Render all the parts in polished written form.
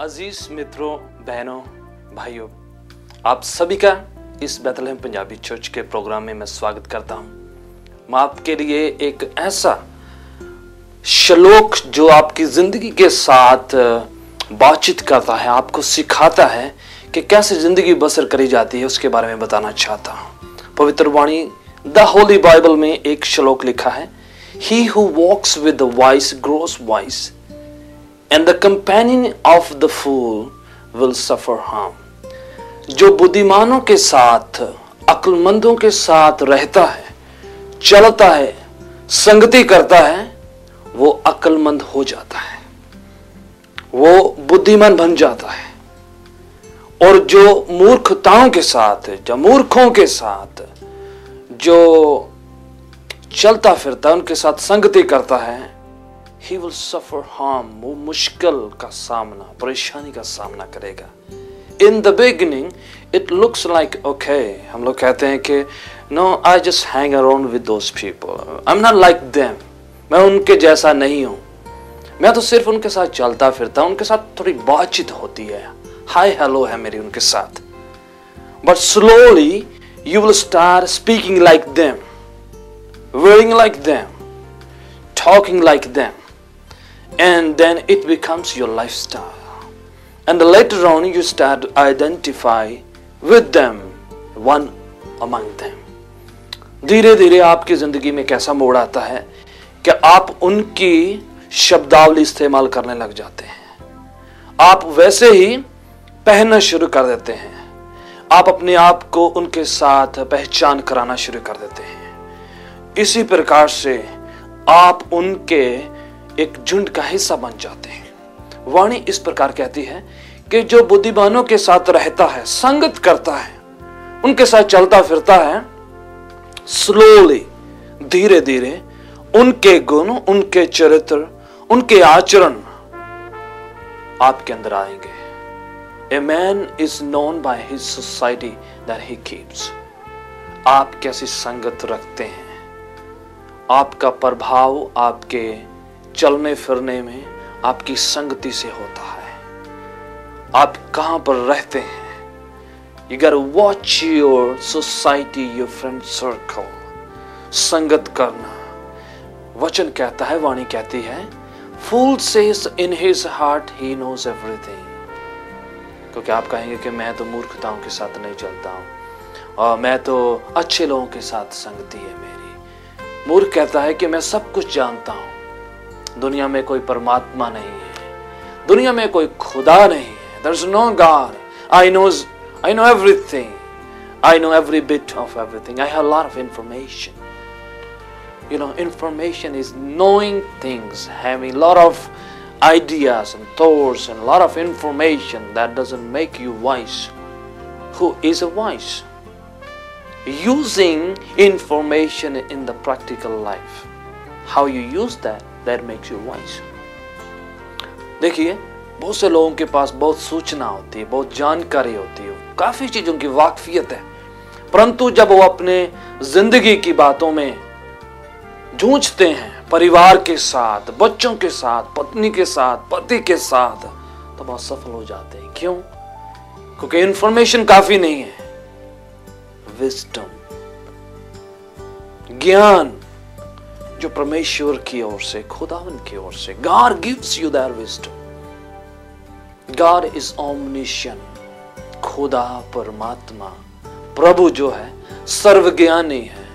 अजीज मित्रों, बहनों, भाइयों, आप सभी का इस बेथलेहम पंजाबी चर्च के प्रोग्राम में मैं स्वागत करता हूं। मैं आपके लिए एक ऐसा श्लोक जो आपकी जिंदगी के साथ बातचीत करता है, आपको सिखाता है कि कैसे जिंदगी बसर करी जाती है, उसके बारे में बताना चाहता हूं। पवित्र वाणी द होली बाइबल में एक श्लोक लिखा है, He who walks with the wise grows wise, and the companion of the fool will suffer harm. जो बुद्धिमानों के साथ, अक्लमंदों के साथ रहता है, चलता है, संगति करता है, वो अक्लमंद हो जाता है, वो बुद्धिमान बन जाता है। और जो मूर्खताओं के साथ, जो मूर्खों के साथ जो चलता फिरता है, उनके साथ संगति करता है, he will suffer harm, वो मुश्किल का सामना, परेशानी का सामना करेगा। In the beginning it looks like okay, हम लोग कहते हैं कि no, I just hang around with those people, I'm not like them, मैं उनके जैसा नहीं हूँ, मैं तो सिर्फ उनके साथ चलता फिरता हूँ, उनके साथ थोड़ी बातचीत होती है, हाय हेलो है मेरी उनके साथ। But slowly you will start speaking like them, wearing like them, talking like them, and then it becomes your lifestyle. And later on you start identify with them, one among them. धीरे धीरे आपकी जिंदगी में कैसा मोड़ आता है कि आप उनकी शब्दावली इस्तेमाल करने लग जाते हैं, आप वैसे ही पहनना शुरू कर देते हैं, आप अपने आप को उनके साथ पहचान कराना शुरू कर देते हैं। इसी प्रकार से आप उनके एक झुंड का हिस्सा बन जाते हैं। वाणी इस प्रकार कहती है कि जो बुद्धिमानों के साथ रहता है, संगत करता है, उनके साथ चलता फिरता है, स्लोली, धीरे धीरे उनके गुण, उनके चरित्र, उनके आचरण आपके अंदर आएंगे। A man is known by his society that he keeps. आप कैसी संगत रखते हैं, आपका प्रभाव आपके चलने फिरने में आपकी संगति से होता है। आप कहां पर रहते हैं। You gotta watch your society, your friend circle. संगत करना। वचन कहता है, वाणी कहती है, Fool says in his heart he knows everything. क्योंकि आप कहेंगे कि मैं तो मूर्खताओं के साथ नहीं चलता हूं और मैं तो अच्छे लोगों के साथ संगति है मेरी। मूर्ख कहता है कि मैं सब कुछ जानता हूं, दुनिया में कोई परमात्मा नहीं है, दुनिया में कोई खुदा नहीं है, there's no God, I know everything, I know every bit of everything, I have a lot of information. You know, information is knowing things, having a lot of ideas and thoughts and a lot of information. That doesn't make you wise. Who is a wise? Using information in the practical life, how you use that makes you wise. देखिए, बहुत से लोगों के पास बहुत सूचना होती है, बहुत जानकारी होती है, काफी चीजों की वाकफियत है, परंतु जब वो अपने जिंदगी की बातों में जूझते हैं, परिवार के साथ, बच्चों के साथ, पत्नी के साथ, पति के साथ, तो बहुत सफल हो जाते हैं। क्यों? क्योंकि इंफॉर्मेशन काफी नहीं है। विजडम, ज्ञान जो परमेश्वर की ओर से, खुदावन की ओर से, God gives you that wisdom. God is omniscient. खुदा, परमात्मा, प्रभु जो है सर्वज्ञानी है,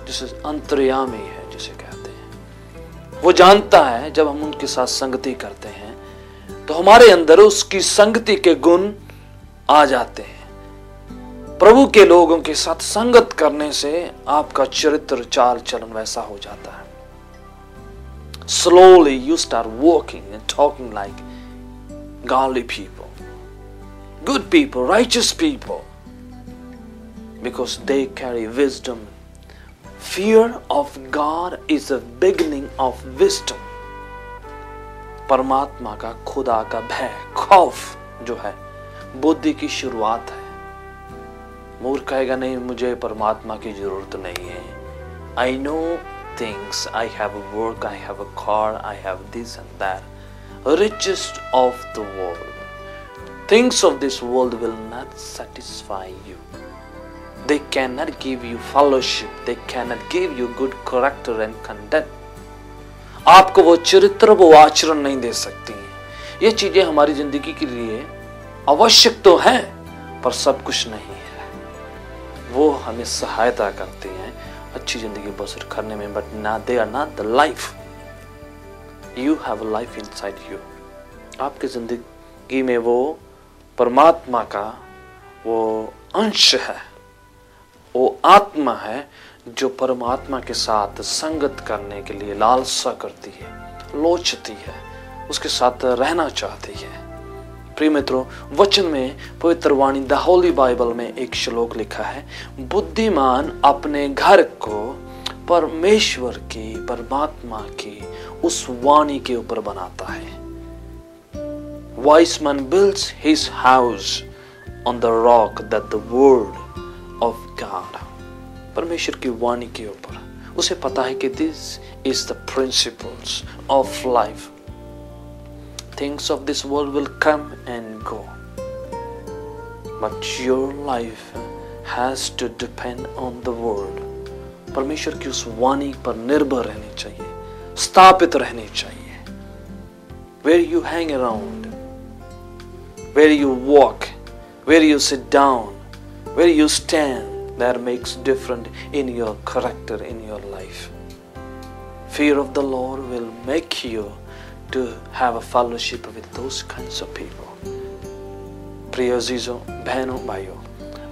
जिसे अंतर्यामी है, जिसे कहते हैं। वो जानता है जब हम उनके साथ संगति करते हैं तो हमारे अंदर उसकी संगति के गुण आ जाते हैं। प्रभु के लोगों के साथ संगत करने से आपका चरित्र, चाल चलन वैसा हो जाता है। Slowly you start walking and talking like godly people, good people, righteous people, because they carry wisdom. Fear of God is the beginning of wisdom. परमात्मा का, खुदा का भय, खौफ जो है, बुद्धि की शुरुआत है। मूर्ख कहेगा नहीं, मुझे परमात्मा की जरूरत नहीं है, I know things, I have a work, I have a car, I have this and that, richest of the world. Things of this world will not satisfy you. They cannot give you fellowship. They cannot give you good character and conduct. आपको वो चरित्र, वो आचरण नहीं दे सकती हैं। ये चीजें हमारी जिंदगी के लिए आवश्यक तो हैं, पर सब कुछ नहीं है। वो हमें सहायता करती हैं अच्छी जिंदगी बसर करने में, but not they are not the life. You have a life inside you. आपकी जिंदगी में वो परमात्मा का वो अंश है, वो आत्मा है जो परमात्मा के साथ संगत करने के लिए लालसा करती है, लोचती है, उसके साथ रहना चाहती है। प्रिय मित्रों, वचन में पवित्र वाणी द होली बाइबल में एक श्लोक लिखा है, बुद्धिमान अपने घर को परमेश्वर की, परमात्मा की उस वाणी के ऊपर बनाता है। Wise man builds his house on the rock that the word of God. परमेश्वर की वाणी के ऊपर उसे पता है कि this is the principles of life. Things of this world will come and go, but your life has to depend on the word. परमेश्वर की उस वाणी पर निर्भर रहनी चाहिए, स्थापित रहनी चाहिए। Where you hang around, where you walk, where you sit down, where you stand, that makes difference in your character, in your life. Fear of the Lord will make you to have a fellowship with those kinds of people. प्रिय अजीजों, बहनों, भाइयों,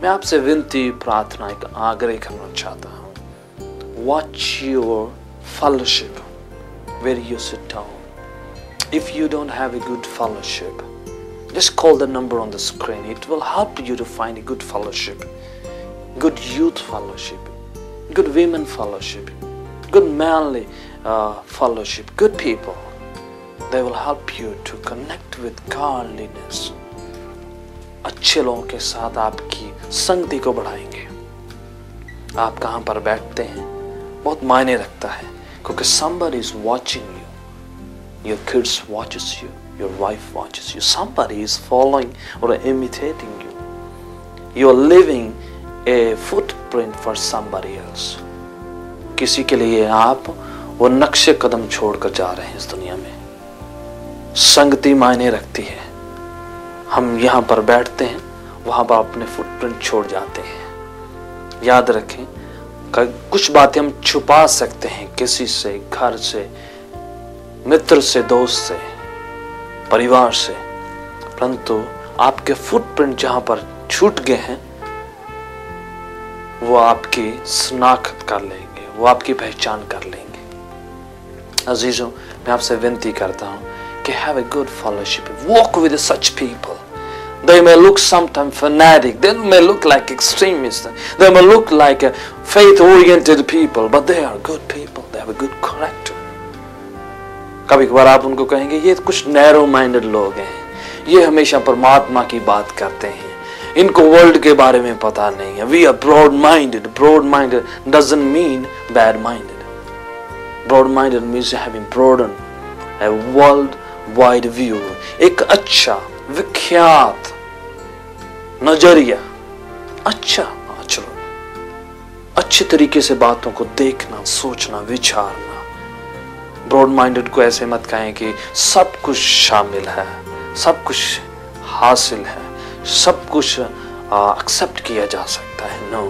मैं आपसे विनती, प्रार्थना, एक आग्रह करना चाहता हूँ। Watch your fellowship where you sit down. If you don't have a good fellowship, just call the number on the screen. It will help you to find a good fellowship, good youth fellowship, good women fellowship, good manly fellowship, good people. They will help you to connect with godliness. अच्छे लोगों के साथ आपकी संगति को बढ़ाएंगे। आप कहाँ पर बैठते हैं बहुत मायने रखता है, क्योंकि somebody is watching you. Your kids watches you, your wife watches you. Somebody is following or imitating you. You are leaving a footprint for somebody else. किसी के लिए आप वो नक्शे कदम छोड़कर जा रहे हैं इस दुनिया में। संगति मायने रखती है। हम यहाँ पर बैठते हैं, वहां पर अपने फुटप्रिंट छोड़ जाते हैं। याद रखें, कुछ बातें हम छुपा सकते हैं किसी से, घर से, मित्र से, दोस्त से, परिवार से, परंतु आपके फुटप्रिंट जहां पर छूट गए हैं वो आपकी शनाख्त कर लेंगे, वो आपकी पहचान कर लेंगे। अजीजों, मैं आपसे विनती करता हूं कि have a good fellowship, walk with such people. They may look sometimes fanatic, they may look like extremists, they may look like faith-oriented people, but they are good people, they have a good character. कभी कभार आप उनको कहेंगे ये कुछ narrow minded लोग हैं, ये हमेशा परमात्मा की बात करते हैं, इनको वर्ल्ड के बारे में पता नहीं है। We are broad-minded. Broad-minded doesn't mean bad-minded. Broad-minded means having broadened a world-wide view. एक अच्छा, विख्यात नजरिया, अच्छा आचरण, अच्छे तरीके से बातों को देखना, सोचना, विचारना। ब्रॉड माइंडेड को ऐसे मत कहें कि सब कुछ शामिल है, सब कुछ हासिल है, सब कुछ एक्सेप्ट किया जा सकता है। नो,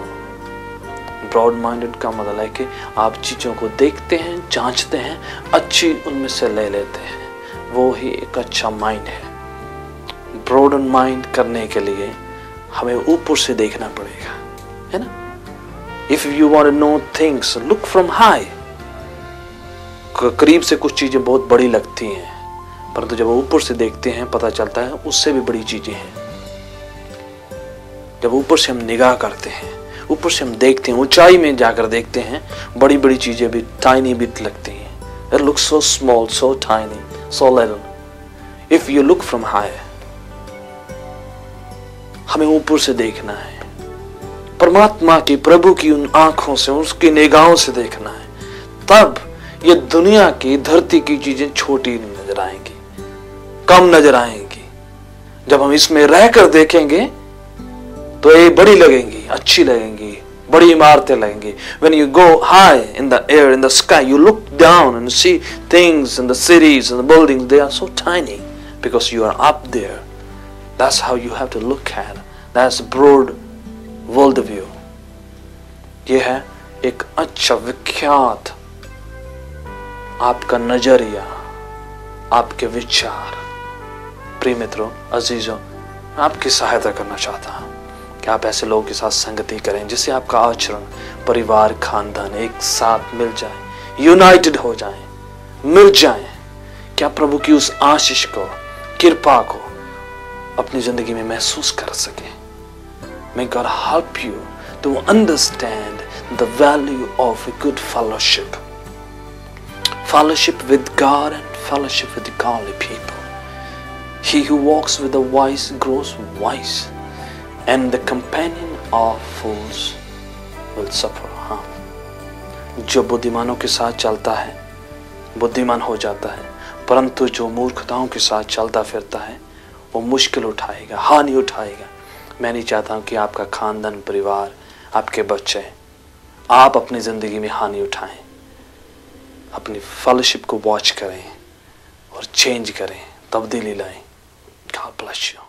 ब्रॉड माइंडेड का मतलब है कि आप चीज़ों को देखते हैं, जांचते हैं, अच्छी उनमें से ले लेते हैं, वो ही एक अच्छा माइंड है। ब्रॉडन माइंड करने के लिए हमें ऊपर से देखना पड़ेगा, है ना। If you want to know things, look from high. करीब से कुछ चीजें बहुत बड़ी लगती हैं, परंतु जब ऊपर से देखते हैं पता चलता है उससे भी बड़ी चीजें हैं। जब ऊपर से हम निगाह करते हैं, ऊपर से हम देखते हैं, ऊंचाई में जाकर देखते हैं, बड़ी बड़ी चीजें भी टाइनी बिट लगती हैं। It looks so small, so tiny, so little. If you look from high, हमें ऊपर से देखना है, परमात्मा की, प्रभु की उन आंखों से, उसकी निगाहों से देखना है। तब ये दुनिया की, धरती की चीजें छोटी नजर आएंगी। कम नजर आएंगी। जब हम इसमें रहकर देखेंगे तो ये बड़ी लगेंगी, अच्छी लगेंगी, बड़ी इमारतें लगेंगी। When you go high in the air, in the sky, you look down and see things in the cities and the buildings. They are so tiny because you are up there. That's how you have to look at. That's broad world view. ये है एक अच्छा विख्यात आपका नजरिया, आपके विचार। प्रिय मित्रों, अजीजों, मैं आपकी सहायता करना चाहता हूँ कि आप ऐसे लोगों के साथ संगति करें जिससे आपका आचरण, परिवार, खानदान एक साथ मिल जाए, यूनाइटेड हो जाए, मिल जाए। क्या प्रभु की उस आशीष को, कृपा को अपनी जिंदगी में महसूस कर सके। May God help you to understand the value of a good fellowship. Fellowship with God and fellowship with the godly people. He who walks with the wise grows wise, and the companion of fools will suffer harm. जो बुद्धिमानों के साथ चलता है बुद्धिमान हो जाता है, परंतु जो मूर्खताओं के साथ चलता फिरता है वो मुश्किल उठाएगा, हानि उठाएगा। मैं नहीं चाहता हूं कि आपका खानदान, परिवार, आपके बच्चे, आप अपनी जिंदगी में हानि उठाएं। अपनी फेलोशिप को वॉच करें और चेंज करें, तब्दीली लाएं। God bless you.